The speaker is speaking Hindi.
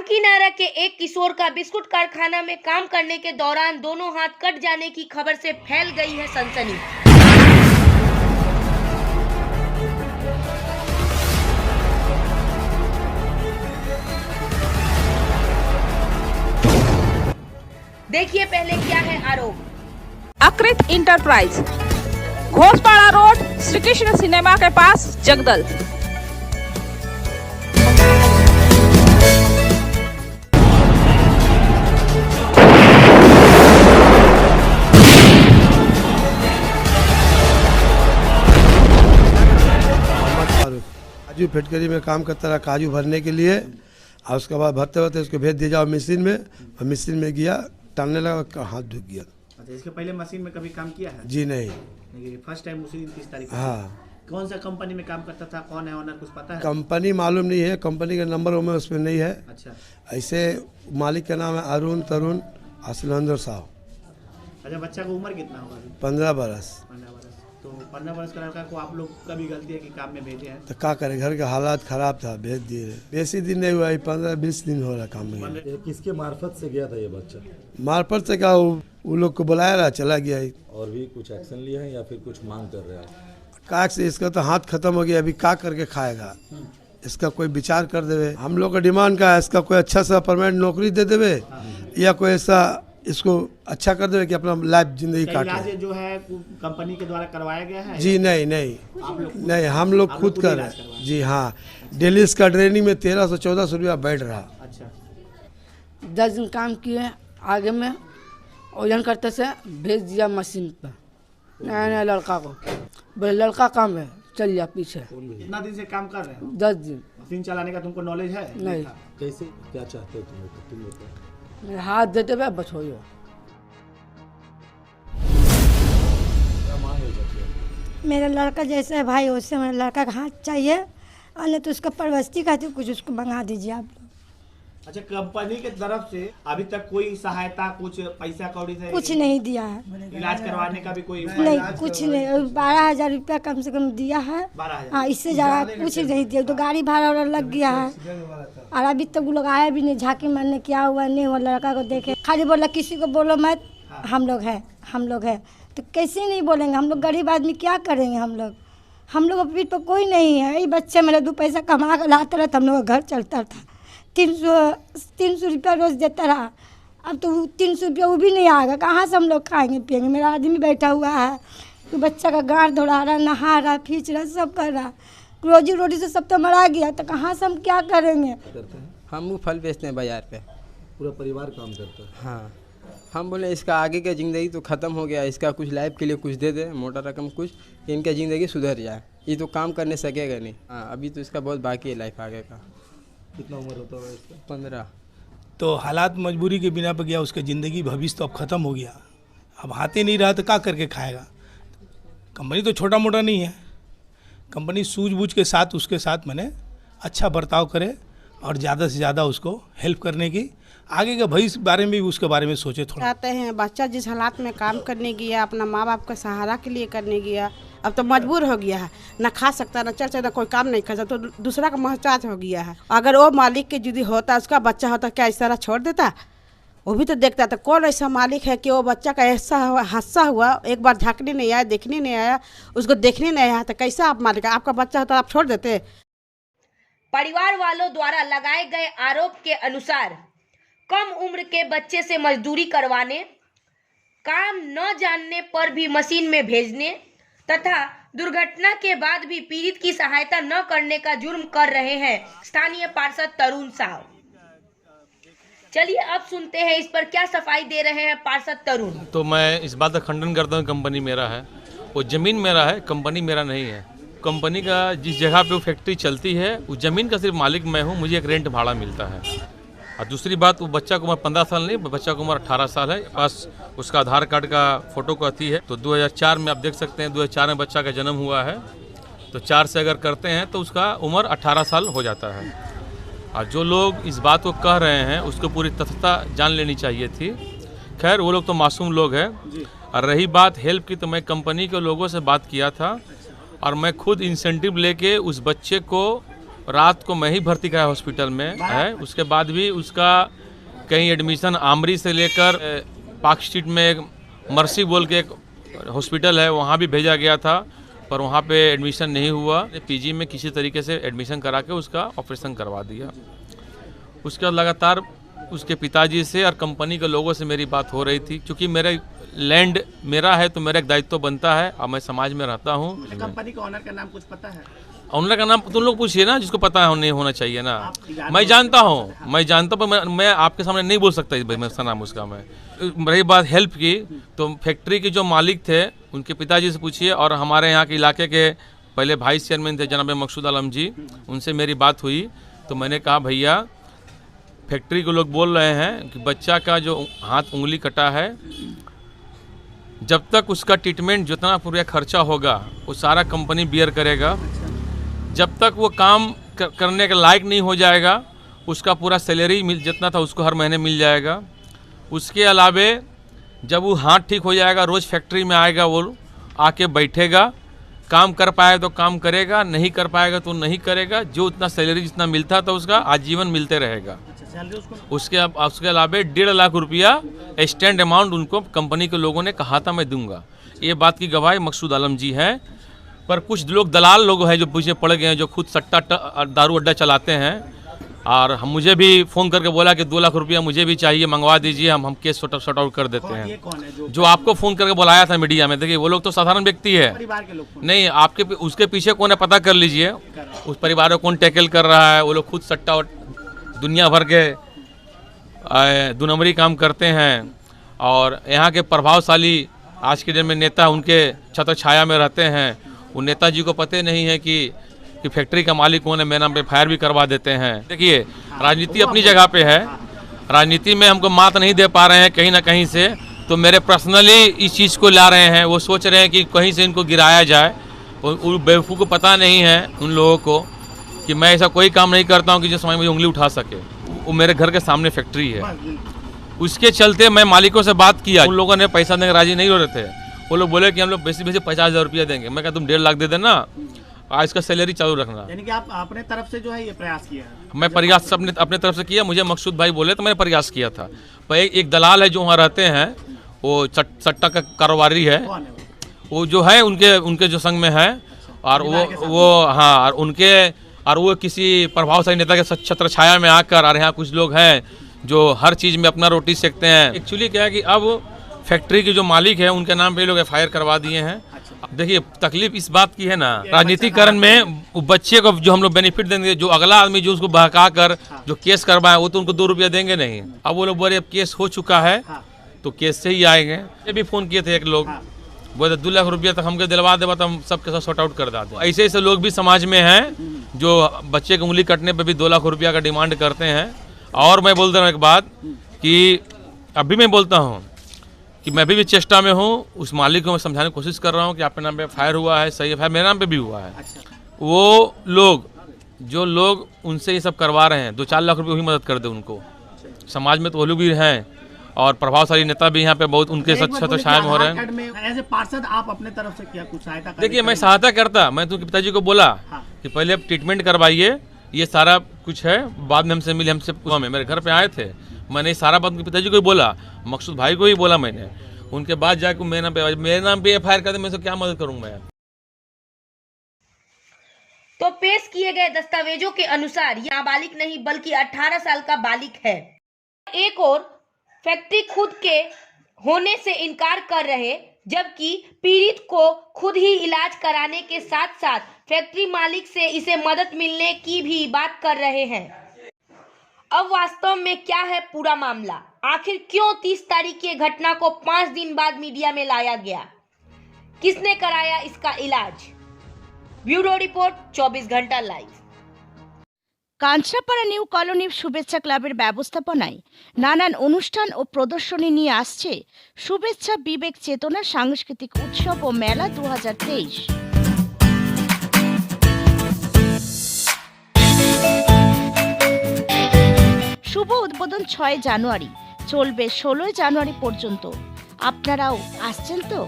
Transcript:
कांकीनारा के एक किशोर का बिस्कुट कारखाना में काम करने के दौरान दोनों हाथ कट जाने की खबर से फैल गई है सनसनी। देखिए पहले क्या है आरोप। Akrit enterprise, Ghoshpara road, Shri Krishna cinema के पास, जगदल। काजू फैक्ट्री में काम करता रहा काजू भरने के लिए, और उसके बाद भरते भरते उसको भेज दिया जाओ मशीन में, और मशीन में गया टालने लगा, हाथ दुख गया। अच्छा, इसके पहले मशीन में कभी काम किया है? जी नहीं। फर्स्ट टाइम उसी दिन 30 तारीख को? हाँ। कौन सा कंपनी में काम करता था, कौन है ओनर, कुछ पता है? कंपनी मालूम नहीं है, कंपनी का नंबर में उसमें नहीं है। अच्छा, ऐसे मालिक का नाम है अरुण तरुण असलंदर साहब। अच्छा, बच्चा का उम्र कितना होगा? 15 बरस। 15 बरस। तो 15 बरस का लड़का को आप लोग कभी गलती है कि काम में भेजे हैं? तो क्या करे, घर का हालात खराब था, भेज दिए। बेसी दिन नहीं हुआ, 15-20 दिन हो रहा काम में। किसके मार्फत से गया था ये बच्चा? मार्फत से क्या, वो लोग को बुलाया रहा, चला गया। और भी कुछ एक्शन लिया है या फिर कुछ मांग कर रहे हैं? का से इसका तो हाथ खत्म हो गया, अभी क्या करके खाएगा, इसका कोई विचार कर देवे। हम लोग का डिमांड का है, इसका कोई अच्छा सा परमानेंट नौकरी दे देवे, या कोई ऐसा इसको अच्छा कर देवे कि अपना लाइफ जिंदगी काटे। इलाज जो है कंपनी के द्वारा करवाया गया है? जी नहीं, नहीं हम लोग खुद कर रहे हैं। जी हाँ, डेली इसका ट्रेनिंग में 1300-1400 रुपया बैठ रहा। अच्छा, 10 दिन काम किए, आगे में ओजन करते से भेज दिया मशीन पर। नया लड़का को बोले लड़का काम है, चल जा पीछे। कितना दिन से काम कर रहे हैं? 10 दिन। मशीन चलाने का तुमको नॉलेज है? नहीं। कैसे क्या चाहते हो तुम बताओ। मेरे हाथ देते हुए बच हो। मेरा लड़का जैसा है भाई, वैसे मेरा लड़का का हाथ चाहिए, और नहीं तो उसका परवस्ती खाती कुछ उसको मंगा दीजिए आप लोग। अच्छा, कंपनी के तरफ से अभी तक कोई सहायता, कुछ पैसा कौड़ी से कुछ नहीं दिया है, इलाज करवाने का भी कोई? नहीं कुछ नहीं। 12,000 रुपया कम से कम दिया है। 12,000? हाँ, इससे ज़्यादा कुछ नहीं दिया। तो गाड़ी भाड़ा वाड़ा लग गया है, और अभी तक वो लोग आया भी नहीं, झांकी मारने क्या हुआ नहीं हुआ, लड़का को देखे खाली बोला किसी को बोलो मत, हम लोग हैं। तो कैसे नहीं बोलेंगे, हम लोग गरीब आदमी क्या करेंगे। हम लोग पीठ पर कोई नहीं है। ये बच्चे मेरे 2 पैसा कमा कर लाता रहा, हम लोग का घर चलता था। 300 रुपया रोज देता रहा, अब तो 300 रुपया वो भी नहीं आएगा, कहाँ से हम लोग खाएंगे पिएंगे। मेरा आदमी बैठा हुआ है, तो बच्चा का गाँठ दौड़ा रहा, नहा रहा, खींच रहा, सब कर रहा। रोजी रोटी से सब तो मरा गया, तो कहाँ से हम क्या करेंगे। हम वो फल बेचते हैं बाज़ार पे। पूरा परिवार काम करता है? हाँ, हम बोले इसका आगे का ज़िंदगी तो ख़त्म हो गया, इसका कुछ लाइफ के लिए कुछ दे दे, मोटा रकम कुछ, कि इनका ज़िंदगी सुधर जाए। ये तो काम करने सकेगा नहीं। हाँ, अभी तो इसका बहुत बाकी है लाइफ आगे का। कितना उम्र होता है इसका? 15। तो हालात मजबूरी के बिना पर गया, उसका ज़िंदगी भविष्य तो अब ख़त्म हो गया। अब हाथ ही नहीं रहा तो क्या करके खाएगा। कंपनी तो छोटा मोटा नहीं है, कंपनी सूझबूझ के साथ उसके साथ मैंने अच्छा बर्ताव करे, और ज़्यादा से ज़्यादा उसको हेल्प करने की, आगे के भविष्य बारे में भी उसके बारे में सोचे थोड़ा। चाहते हैं बच्चा जिस हालात में काम करने गया, अपना माँ बाप का सहारा के लिए करने गया, अब तो मजबूर हो गया है, ना खा सकता, ना चल सकता, कोई काम नहीं कर सकता, तो दूसरा का मोहताज हो गया है। अगर वो मालिक के यदि होता, उसका बच्चा होता, क्या इस तरह छोड़ देता? वो भी तो देखता था। कौन ऐसा मालिक है कि वो बच्चा का ऐसा हादसा हुआ, एक बार झाँकने नहीं आया, देखने नहीं आया, उसको देखने नहीं आया, तो कैसा आप मालिक? आपका बच्चा होता, आप छोड़ देते? परिवार वालों द्वारा लगाए गए आरोप के अनुसार कम उम्र के बच्चे से मजदूरी करवाने, काम न जानने पर भी मशीन में भेजने तथा दुर्घटना के बाद भी पीड़ित की सहायता न करने का जुर्म कर रहे हैं स्थानीय पार्षद तरुण साहब। चलिए अब सुनते हैं इस पर क्या सफाई दे रहे हैं पार्षद तरुण। तो मैं इस बात का खंडन करता हूँ, कंपनी मेरा है, वो ज़मीन मेरा है, कंपनी मेरा नहीं है। कंपनी का जिस जगह पे वो फैक्ट्री चलती है, उस ज़मीन का सिर्फ मालिक मैं हूँ, मुझे एक रेंट भाड़ा मिलता है। और दूसरी बात, वो बच्चा को उम्र 15 साल नहीं, बच्चा को उम्र 18 साल है। पास उसका आधार कार्ड का फोटो कॉपी है। तो 2004 में आप देख सकते हैं, 2004 में बच्चा का जन्म हुआ है, तो 4 से अगर करते हैं तो उसका उम्र 18 साल हो जाता है। और जो लोग इस बात को कह रहे हैं, उसको पूरी तथ्यता जान लेनी चाहिए थी। खैर, वो लोग तो मासूम लोग हैं। और रही बात हेल्प की, तो मैं कंपनी के लोगों से बात किया था, और मैं खुद इंसेंटिव लेके उस बच्चे को रात को मैं ही भर्ती कराया हॉस्पिटल में है। उसके बाद भी उसका कहीं एडमिशन आमरी से लेकर पार्क स्ट्रीट में एक मर्सी बोल के एक हॉस्पिटल है, वहाँ भी भेजा गया था, पर वहाँ पे एडमिशन नहीं हुआ। पीजी में किसी तरीके से एडमिशन करा के उसका ऑपरेशन करवा दिया। उसके बाद लगातार उसके पिताजी से और कंपनी के लोगों से मेरी बात हो रही थी, क्योंकि मेरा लैंड मेरा है तो मेरा एक दायित्व बनता है और मैं समाज में रहता हूँ। कंपनी का ऑनर का नाम कुछ पता है? ऑनर का नाम तुम लोग पूछिए ना, जिसको पता है नहीं होना चाहिए ना। मैं जानता हूँ, पर मैं आपके सामने नहीं बोल सकता इसका नाम उसका। मैं रही बात हेल्प की, तो फैक्ट्री के जो मालिक थे उनके पिताजी से पूछिए, और हमारे यहाँ के इलाके के पहले वाइस चेयरमैन थे जनाब मकसूद आलम जी, उनसे मेरी बात हुई। तो मैंने कहा भैया फैक्ट्री के लोग बोल रहे हैं कि बच्चा का जो हाथ उंगली कटा है, जब तक उसका ट्रीटमेंट जितना पूरा खर्चा होगा वो सारा कंपनी बियर करेगा। जब तक वो काम करने के लायक नहीं हो जाएगा उसका पूरा सैलरी जितना था उसको हर महीने मिल जाएगा। उसके अलावे जब वो हाथ ठीक हो जाएगा रोज़ फैक्ट्री में आएगा, वो आके बैठेगा, काम कर पाएगा तो काम करेगा, नहीं कर पाएगा तो नहीं करेगा। जो उतना सैलरी जितना मिलता था उसका आजीवन मिलते रहेगा। उसके अलावा 1.5 लाख रुपया स्टैंड अमाउंट उनको कंपनी के लोगों ने कहा था मैं दूंगा। ये बात की गवाही मकसूद आलम जी हैं। पर कुछ लोग दलाल लोग हैं जो पीछे पड़ गए हैं, जो खुद सट्टा दारू अड्डा चलाते हैं, और हम मुझे भी फ़ोन करके बोला कि 2 लाख रुपया मुझे भी चाहिए, मंगवा दीजिए, हम केस सॉर्ट आउट कर देते हैं। कौन है जो आपको फ़ोन करके बुलाया था मीडिया में, देखिए वो लोग तो साधारण व्यक्ति है, परिवार के लोग? नहीं, आपके उसके पीछे कौन है पता कर लीजिए, उस परिवार को कौन टैकल कर रहा है। वो लोग खुद सट्टा दुनिया भर के 2 नंबरी काम करते हैं, और यहाँ के प्रभावशाली आज के दिन में नेता उनके छत्र छाया में रहते हैं। वो नेताजी को पता नहीं है कि फैक्ट्री का मालिक कौन है, मेरे नाम पे फायर भी करवा देते हैं। देखिए राजनीति अपनी जगह पे है, राजनीति में हमको मात नहीं दे पा रहे हैं कहीं ना कहीं से, तो मेरे पर्सनली इस चीज़ को ला रहे हैं। वो सोच रहे हैं कि कहीं से इनको गिराया जाए। उन बेवकूफ़ को पता नहीं है उन लोगों को कि मैं ऐसा कोई काम नहीं करता हूँ कि जिस समय मुझे उंगली उठा सके। वो मेरे घर के सामने फैक्ट्री है, उसके चलते मैं मालिकों से बात किया, उन लोगों ने पैसा देने राजी नहीं हो रहे थे। वो लोग बोले कि हम लोग बेसी 50,000 रुपया देंगे। मैं कहा तुम 1.5 लाख दे देना, आज इसका सैलरी चालू रखना। यानी कि आप अपने तरफ से जो है ये प्रयास किया है? मैं प्रयास अपने तरफ से किया, मुझे मकसूद भाई बोले तो मैंने प्रयास किया था। पर एक दलाल है जो वहाँ रहते हैं, वो सट्टा का कारोबारी है, वो जो है उनके जो संग में है, और वो हाँ, और वो किसी प्रभावशाली नेता के छत्र छाया में आकर, और यहाँ कुछ लोग हैं जो हर चीज़ में अपना रोटी सेकते हैं। एक्चुअली क्या है कि अब फैक्ट्री के जो मालिक है उनके नाम पे लोग FIR करवा दिए हैं। देखिए तकलीफ इस बात की है ना, राजनीतिकरण में बच्चे को जो हम लोग बेनिफिट देंगे, जो अगला आदमी जो उसको बहका कर जो केस करवाए वो तो उनको 2 रुपया देंगे नहीं। अब वो लोग बोले अब केस हो चुका है तो केस से ही आएंगे। ये भी फ़ोन किए थे एक लोग, बोले 2 लाख रुपया तक हमको दिलवा देगा तो हम सबके साथ सॉर्ट आउट कर देते हैं। ऐसे लोग भी समाज में हैं जो बच्चे की उंगली कटने पर भी 2 लाख रुपया का डिमांड करते हैं। और मैं बोल रहा हूँ एक बात कि अभी मैं बोलता हूँ कि मैं भी चेष्टा में हूँ, उस मालिक को मैं समझाने की कोशिश कर रहा हूँ कि आपके नाम पे फायर हुआ है, सही है, मेरे नाम पे भी हुआ है। वो लोग जो लोग उनसे ये सब करवा रहे हैं, 2-4 लाख रुपये वही मदद कर दे उनको। समाज में तो वो लोग भी हैं, और प्रभावशाली नेता भी यहाँ पे बहुत उनके साथ शायद हो रहे हैं। एज ए पार्षद आप अपने तरफ से क्या कुछ सहायता? देखिए मैं सहायता करता, मैं तो पिताजी को बोला कि पहले आप ट्रीटमेंट करवाइए, ये सारा कुछ है, बाद में हमसे मिले, हमसे मेरे घर पे आए थे, मैंने सारा बात पिताजी को ही बोला, मकसूद भाई को ही बोला मैंने। उनके बाद जाकर मेरे नाम पे FIR कर दे, मैं तो क्या मदद करूंगा मैं। तो पेश किए गए दस्तावेजों के अनुसार यह नाबालिग नहीं बल्कि 18 साल का बालिग है। एक और फैक्ट्री खुद के होने से इनकार कर रहे, जबकि पीड़ित को खुद ही इलाज कराने के साथ साथ फैक्ट्री मालिक से इसे मदद मिलने की भी बात कर रहे हैं। अब वास्तव में क्या है पूरा मामला? आखिर क्यों 30 तारीख की घटना को 5 दिन बाद मीडिया में लाया गया? किसने कराया इसका इलाज? ब्यूरो रिपोर्ट 24 घंटा लाइव। কাঞ্চরাপাড়া নিউ কলোনি শুভেচ্ছা ক্লাবের ব্যবস্থাপনায় নানান অনুষ্ঠান ও প্রদর্শনী নিয়ে আসছে শুভেচ্ছা বিবেক চেতনা সাংস্কৃতিক উৎসব ও মেলা 2023। শুভ উদ্বোধন 6 জানুয়ারি, চলবে 16 জানুয়ারি পর্যন্ত। আপনারাও আসছেন তো?